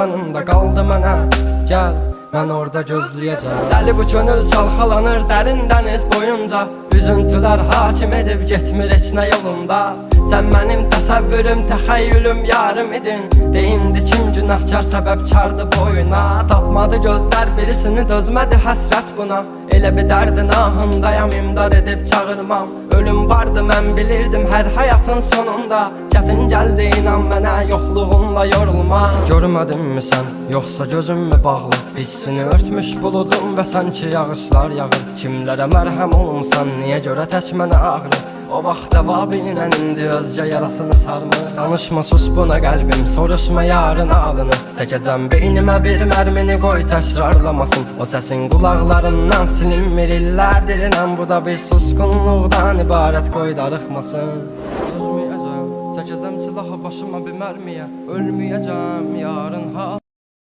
yanında qaldı mənə. Gəl, mən orada gözləyəcəm. Dəli bu könül çalxalanır dərin dəniz boyunca. Üzüntülər hakim edib getmir heç nə yolunda. Sən mənim təsəvvürüm, təxəyyülüm, yarım idin. Deyindi kim günahkar səbəbkardı boyuna. Tapmadı gözlər birisini, dözmədi həsrət buna. Elə bir dərdin ahındayam, imdad edib çağırmam. Ölüm vardı mən bilirdim hər həyatın sonunda. Çətin gəldi inan mənə, yoxluğunla yorulma. Görmədinmi sən, yoxsa gözüm mü bağlı? Hissini örtmüş buludum və sanki yağışlar yağır. Kimlərə mərhəm olunsan, niyə görə tək mənə ağrı? O vaxt əvabinlə indi özgə yarasını sarmı? Danışma sus buna qəlbim, soruşma yarın alını. Çəkəcəm beynimə bir mərmini, qoy təkrarlamasın. O səsin qulaqlarından silinmir illərdir inan. Bu da bir susqunluqdan ibarət, qoy darıxmasın. Çəkəcəm silahı başıma bir mərmiyə. Ölməyəcəm yarın ha